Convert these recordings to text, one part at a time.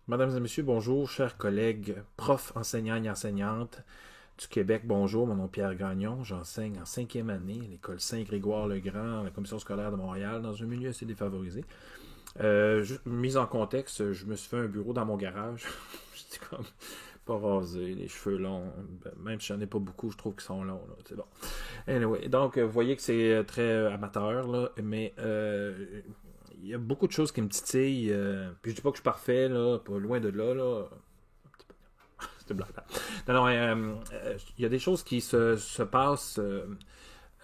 Mesdames et messieurs, bonjour, chers collègues, profs, enseignants et enseignantes du Québec, bonjour, mon nom est Pierre Gagnon, j'enseigne en 5e année à l'école Saint-Grégoire-le-Grand, à la commission scolaire de Montréal, dans un milieu assez défavorisé. Mise en contexte, je me suis fait un bureau dans mon garage, j'étais comme pas rasé, les cheveux longs, même si j'en ai pas beaucoup, je trouve qu'ils sont longs, là, c'est bon. Anyway, donc, vous voyez que c'est très amateur, là, mais il y a beaucoup de choses qui me titillent. Puis je dis pas que je suis parfait, là, pas loin de là, là. C'était blague. Non, non, il y a des choses qui se passent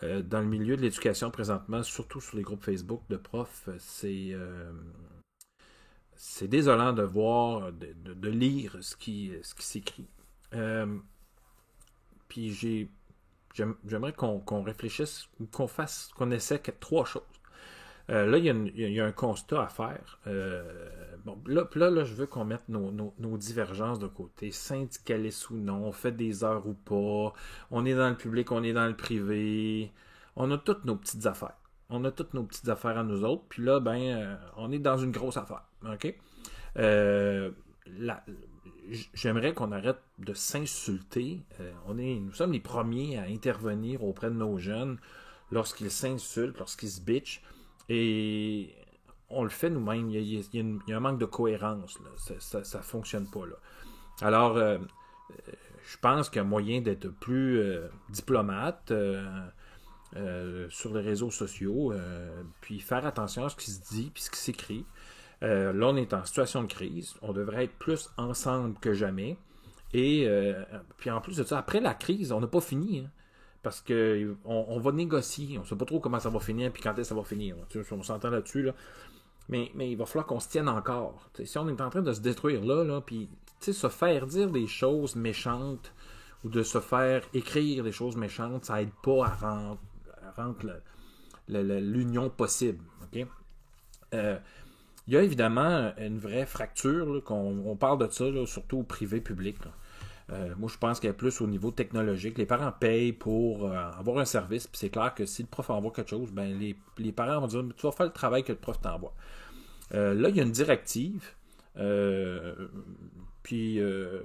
dans le milieu de l'éducation présentement, surtout sur les groupes Facebook de profs. C'est désolant de voir, de lire ce qui s'écrit. Euh, puis j'aimerais qu'on réfléchisse, qu'on essaie trois choses. Là, il y a un constat à faire. Bon, là, je veux qu'on mette nos divergences de côté, syndicalistes ou non, on fait des heures ou pas, on est dans le public, on est dans le privé, on a toutes nos petites affaires. On a toutes nos petites affaires à nous autres, puis là, on est dans une grosse affaire. OK? Euh, la- J'aimerais qu'on arrête de s'insulter. Nous sommes les premiers à intervenir auprès de nos jeunes lorsqu'ils s'insultent, lorsqu'ils se bitchent. Et on le fait nous-mêmes. Il y a un manque de cohérence. Là. Ça fonctionne pas. Là. Alors, je pense qu'il y a moyen d'être plus diplomate sur les réseaux sociaux, puis faire attention à ce qui se dit puis ce qui s'écrit. Là, on est en situation de crise. On devrait être plus ensemble que jamais. Et puis en plus de ça, après la crise, on n'a pas fini. Hein. Parce que on va négocier. On ne sait pas trop comment ça va finir puis quand est-ce que ça va finir. On s'entend là-dessus. Là. Mais il va falloir qu'on se tienne encore. T'sais, si on est en train de se détruire là puis se faire dire des choses méchantes ou de se faire écrire des choses méchantes, ça aide pas à rendre l'union possible. OK? Il y a évidemment une vraie fracture, là, on parle de ça, là, surtout au privé-public. Moi, je pense qu'il y a plus au niveau technologique. Les parents payent pour avoir un service, puis c'est clair que si le prof envoie quelque chose, ben les parents vont dire tu vas faire le travail que le prof t'envoie. Là, il y a une directive, puis il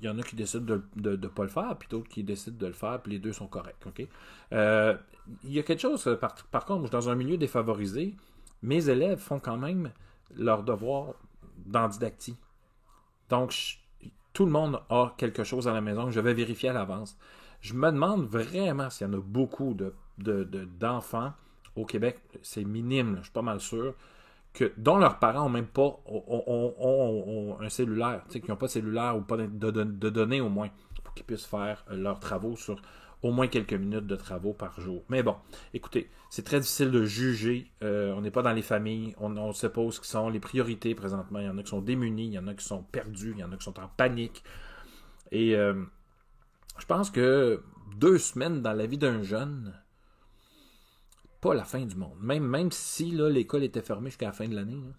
y en a qui décident de ne pas le faire, puis d'autres qui décident de le faire, puis les deux sont corrects. OK? Il y a quelque chose, par contre, je suis dans un milieu défavorisé, mes élèves font quand même leur devoir dans didactie. Donc, tout le monde a quelque chose à la maison que je vais vérifier à l'avance. Je me demande vraiment s'il y en a beaucoup d'enfants au Québec, c'est minime, là, je suis pas mal sûr, dont leurs parents n'ont même pas ont un cellulaire, qui n'ont pas de cellulaire ou pas de données au moins, pour qu'ils puissent faire leurs travaux sur au moins quelques minutes de travaux par jour. Mais bon, écoutez, c'est très difficile de juger. On n'est pas dans les familles. On ne sait pas où sont les priorités présentement. Il y en a qui sont démunis, il y en a qui sont perdus, il y en a qui sont en panique. Et je pense que 2 semaines dans la vie d'un jeune, pas la fin du monde. Même si là, l'école était fermée jusqu'à la fin de l'année, là,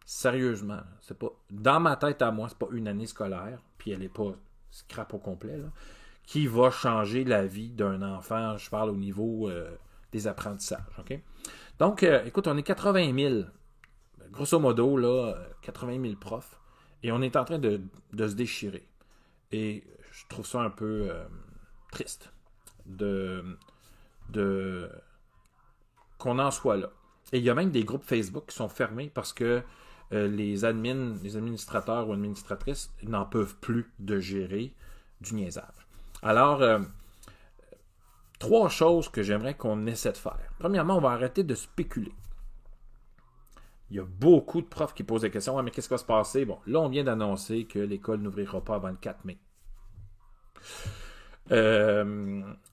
sérieusement, c'est pas dans ma tête à moi, c'est pas une année scolaire, puis elle est pas scrap au complet, là, qui va changer la vie d'un enfant. Je parle au niveau des apprentissages. Okay? Donc, écoute, on est 80 000, grosso modo, là, 80 000 profs, et on est en train de se déchirer. Et je trouve ça un peu triste de qu'on en soit là. Et il y a même des groupes Facebook qui sont fermés parce que les administrateurs ou administratrices n'en peuvent plus de gérer du niaisage. Alors, 3 choses que j'aimerais qu'on essaie de faire. Premièrement, on va arrêter de spéculer. Il y a beaucoup de profs qui posent des questions. Ouais, mais qu'est-ce qui va se passer? Bon, là, on vient d'annoncer que l'école n'ouvrira pas avant le 4 mai.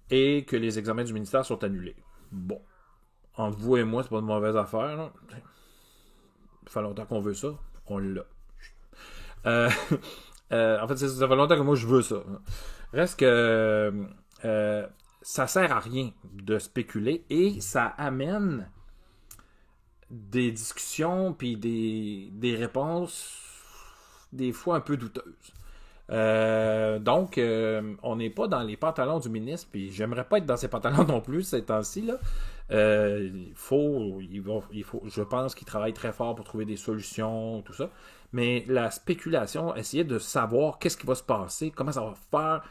Et que les examens du ministère sont annulés. Bon, entre vous et moi, c'est pas une mauvaise affaire. Là. Ça fait longtemps qu'on veut ça. On l'a. En fait, ça fait longtemps que moi, je veux ça. Reste que ça sert à rien de spéculer et ça amène des discussions puis des réponses des fois un peu douteuses. Donc, on n'est pas dans les pantalons du ministre, puis j'aimerais pas être dans ses pantalons non plus ces temps-ci, là. Je pense qu'il travaille très fort pour trouver des solutions, tout ça. Mais la spéculation, essayer de savoir qu'est-ce qui va se passer, comment ça va faire,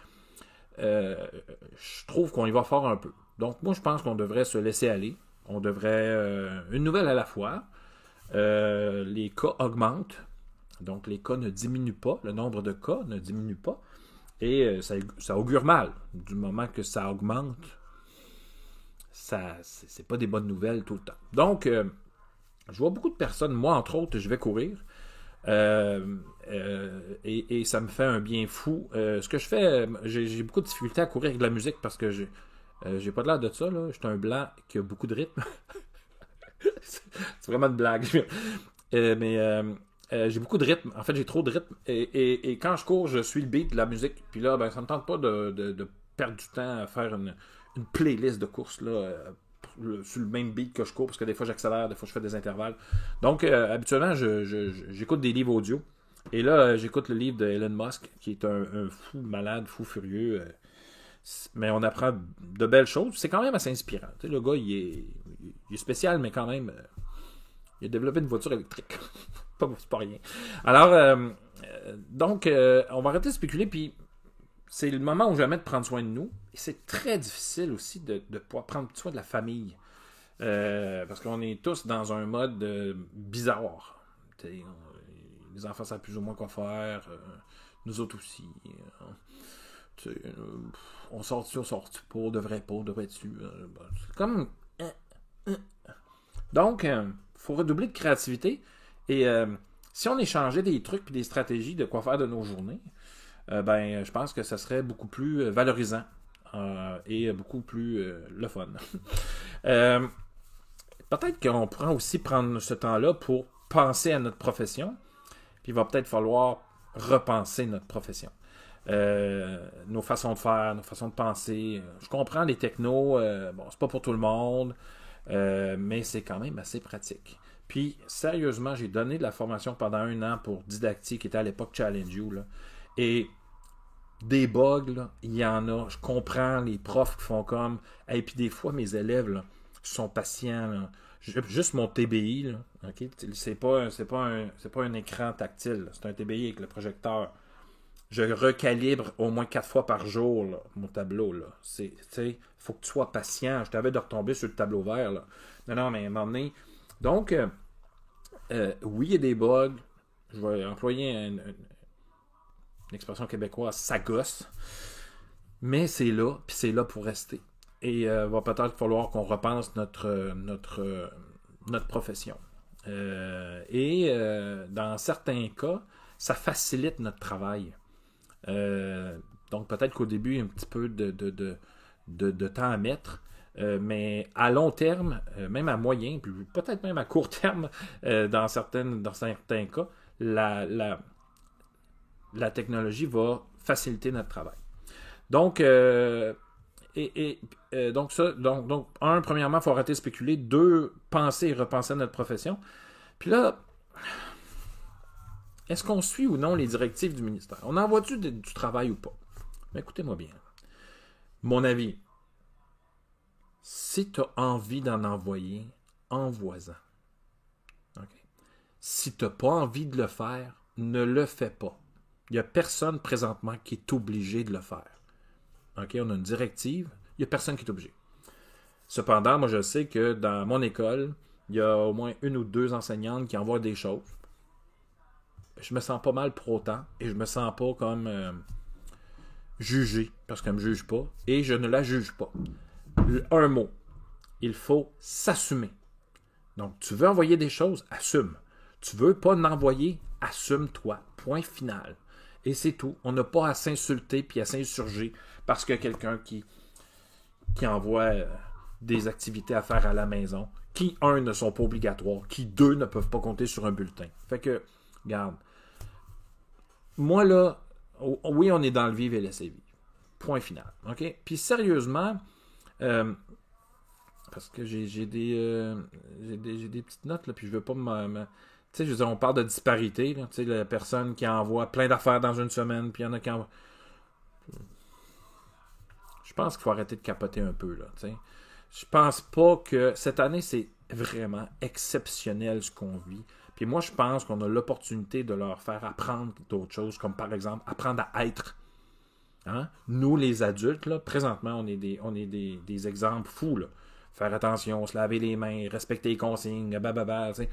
je trouve qu'on y va fort un peu. Donc, moi, je pense qu'on devrait se laisser aller. On devrait, une nouvelle à la fois. Les cas augmentent. Donc, les cas ne diminuent pas. Le nombre de cas ne diminue pas. Et ça augure mal. Du moment que ça augmente, c'est pas des bonnes nouvelles tout le temps. Donc, je vois beaucoup de personnes. Moi, entre autres, je vais courir. Et ça me fait un bien fou. Ce que je fais, j'ai beaucoup de difficulté à courir avec de la musique parce que j'ai pas de l'air de ça. Je suis un blanc qui a beaucoup de rythme. C'est vraiment une blague. J'ai beaucoup de rythme. En fait, j'ai trop de rythme. Et quand je cours, je suis le beat de la musique. Puis là, ben, ça me tente pas de perdre du temps à faire une playlist de courses là, sur le même beat que je cours, parce que des fois j'accélère, des fois je fais des intervalles. Donc, habituellement, j'écoute des livres audio. Et là, j'écoute le livre de Elon Musk, qui est un fou malade, fou furieux. Mais on apprend de belles choses. C'est quand même assez inspirant. Tu sais, le gars, il est spécial, mais quand même, il a développé une voiture électrique. C'est pas rien. Alors, donc, on va arrêter de spéculer, puis c'est le moment où jamais de prendre soin de nous. Et c'est très difficile aussi de pouvoir prendre soin de la famille. Parce qu'on est tous dans un mode bizarre. Les enfants savent plus ou moins quoi faire. Nous autres aussi. On sort-tu, on sort-tu pas, devrait-tu. C'est comme... Donc, faut redoubler de créativité. Et si on échangeait des trucs et des stratégies de quoi faire de nos journées, je pense que ça serait beaucoup plus valorisant et beaucoup plus le fun. Peut-être qu'on pourra aussi prendre ce temps-là pour penser à notre profession, puis il va peut-être falloir repenser notre profession. Nos façons de faire, nos façons de penser. Je comprends les technos, c'est pas pour tout le monde, mais c'est quand même assez pratique. Puis, sérieusement, j'ai donné de la formation pendant 1 an pour Didactique, qui était à l'époque Challenge You, là. Et des bugs, là, il y en a. Je comprends les profs qui font comme... Et puis des fois, mes élèves là, sont patients. Là. Juste mon TBI, là, okay? C'est pas un écran tactile. Là. C'est un TBI avec le projecteur. Je recalibre au moins 4 fois par jour là, mon tableau. Il faut que tu sois patient. Je t'avais de retomber sur le tableau vert. Là. Non, mais à un moment donné... Donc, oui, il y a des bugs. Je vais employer une expression québécoise, ça gosse. Mais c'est là, puis c'est là pour rester. Et il va peut-être falloir qu'on repense notre profession. Dans certains cas, ça facilite notre travail. Donc, peut-être qu'au début, il y a un petit peu de temps à mettre. Mais à long terme, même à moyen, puis peut-être même à court terme, dans certains cas, la technologie va faciliter notre travail. Donc, premièrement, il faut arrêter de spéculer. 2, penser et repenser à notre profession. Puis là, est-ce qu'on suit ou non les directives du ministère? On envoie-tu du travail ou pas? Mais écoutez-moi bien. Mon avis, si tu as envie d'en envoyer, envoie-en. Okay. Si tu n'as pas envie de le faire, ne le fais pas. Il n'y a personne présentement qui est obligé de le faire. Okay? On a une directive, il n'y a personne qui est obligé. Cependant, moi je sais que dans mon école, il y a au moins 1 ou 2 enseignantes qui envoient des choses. Je me sens pas mal pour autant et je me sens pas comme jugé parce qu'elle ne me juge pas et je ne la juge pas. Un mot, il faut s'assumer. Donc, tu veux envoyer des choses, assume. Tu veux pas l'envoyer, assume-toi. Point final. Et c'est tout. On n'a pas à s'insulter puis à s'insurger parce que quelqu'un qui envoie des activités à faire à la maison, qui, 1, ne sont pas obligatoires, qui, 2, ne peuvent pas compter sur un bulletin. Fait que, regarde, moi là, oui, on est dans le vivre et laisser vivre. Point final. OK? Puis sérieusement, parce que j'ai des petites notes, là, puis je veux pas sais, je veux dire, on parle de disparité, là, tu sais, la personne qui envoie plein d'affaires dans une semaine, puis il y en a qui envoient... Je pense qu'il faut arrêter de capoter un peu, là, tu sais. Je pense pas que... Cette année, c'est vraiment exceptionnel ce qu'on vit. Puis moi, je pense qu'on a l'opportunité de leur faire apprendre d'autres choses, comme par exemple, apprendre à être. Hein? Nous, les adultes, là, présentement, on est des exemples fous, là. Faire attention, se laver les mains, respecter les consignes, bababa, tu sais.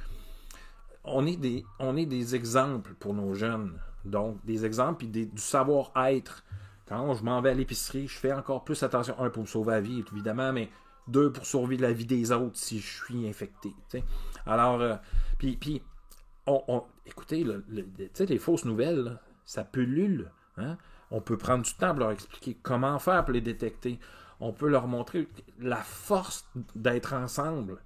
On est des exemples pour nos jeunes. Donc, des exemples et du savoir-être. Quand je m'en vais à l'épicerie, je fais encore plus attention. Un, pour me sauver la vie, évidemment, mais deux, pour sauver la vie des autres si je suis infecté. T'sais. Alors, puis écoutez, les fausses nouvelles, là, ça pullule. Hein? On peut prendre du temps pour leur expliquer comment faire pour les détecter. On peut leur montrer la force d'être ensemble.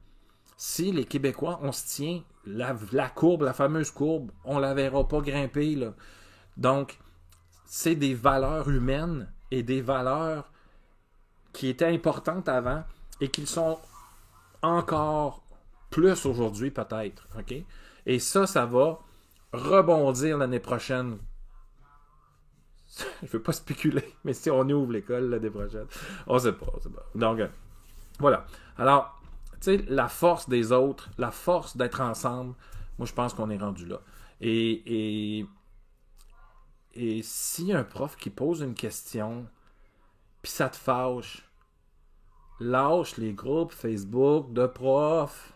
Si les Québécois, on se tient, la courbe, la fameuse courbe, on la verra pas grimper. Là. Donc, c'est des valeurs humaines et des valeurs qui étaient importantes avant et qui sont encore plus aujourd'hui peut-être. Okay? Et ça va rebondir l'année prochaine. Je ne veux pas spéculer, mais si on ouvre l'école l'année prochaine, on ne sait pas. Donc, voilà. Alors, tu sais, la force des autres, la force d'être ensemble, moi, je pense qu'on est rendu là. Et s'il y a un prof qui pose une question, puis ça te fâche, lâche les groupes Facebook de profs.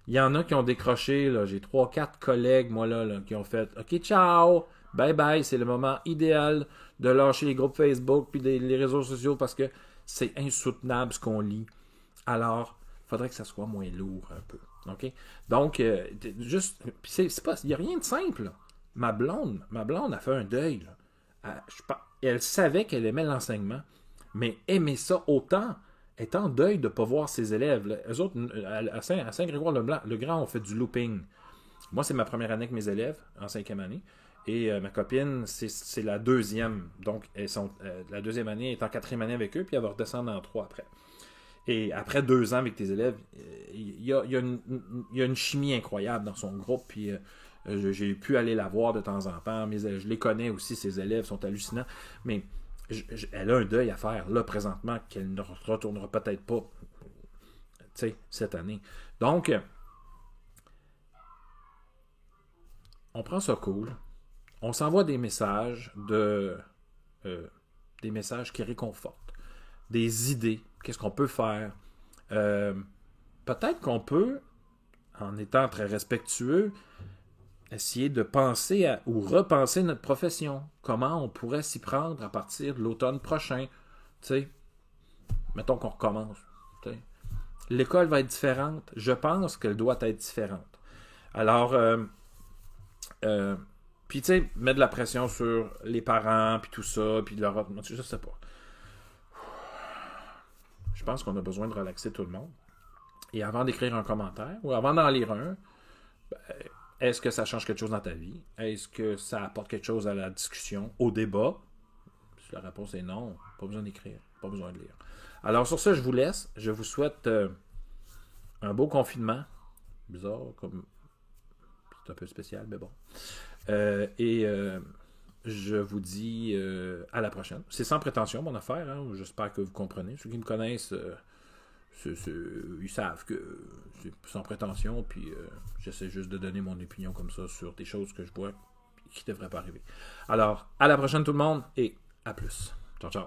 Il y en a qui ont décroché, là. J'ai 3-4 collègues, moi, là, qui ont fait « OK, ciao! Bye bye! » C'est le moment idéal de lâcher les groupes Facebook puis les réseaux sociaux parce que c'est insoutenable ce qu'on lit. Alors, il faudrait que ça soit moins lourd un peu. OK? Donc, juste... c'est pas... Il n'y a rien de simple, là. Ma blonde a fait un deuil, là. Elle savait qu'elle aimait l'enseignement, mais aimer ça autant... est en deuil de ne pas voir ses élèves. Là. Eux autres, à Saint-Grégoire-le-Grand, on fait du looping. Moi, c'est ma première année avec mes élèves, en 5e année. Et ma copine, c'est la deuxième. Donc, la deuxième année est en 4e année avec eux, puis elle va redescendre en 3 après. Et après 2 ans avec tes élèves, il y a une chimie incroyable dans son groupe, puis j'ai pu aller la voir de temps en temps. Je les connais aussi, ses élèves sont hallucinants. Mais... elle a un deuil à faire, là, présentement, qu'elle ne retournera peut-être pas, cette année. Donc, on prend ça cool. On s'envoie des messages des messages qui réconfortent. Des idées. Qu'est-ce qu'on peut faire? Peut-être qu'on peut, en étant très respectueux, essayer de penser ou repenser notre profession. Comment on pourrait s'y prendre à partir de l'automne prochain. T'sais, mettons qu'on recommence. T'sais. L'école va être différente. Je pense qu'elle doit être différente. Alors, puis tu sais, mettre de la pression sur les parents, puis tout ça, puis leur... Je sais pas. Je pense qu'on a besoin de relaxer tout le monde. Et avant d'écrire un commentaire, ou avant d'en lire un, est-ce que ça change quelque chose dans ta vie? Est-ce que ça apporte quelque chose à la discussion, au débat? Si la réponse est non, pas besoin d'écrire, pas besoin de lire. Alors sur ça, je vous laisse. Je vous souhaite un beau confinement. Bizarre, comme c'est un peu spécial, mais bon. Je vous dis à la prochaine. C'est sans prétention, mon affaire. Hein? J'espère que vous comprenez. Ceux qui me connaissent... ils savent que c'est sans prétention, puis j'essaie juste de donner mon opinion comme ça sur des choses que je vois qui ne devraient pas arriver. Alors, à la prochaine tout le monde, et à plus. Ciao, ciao.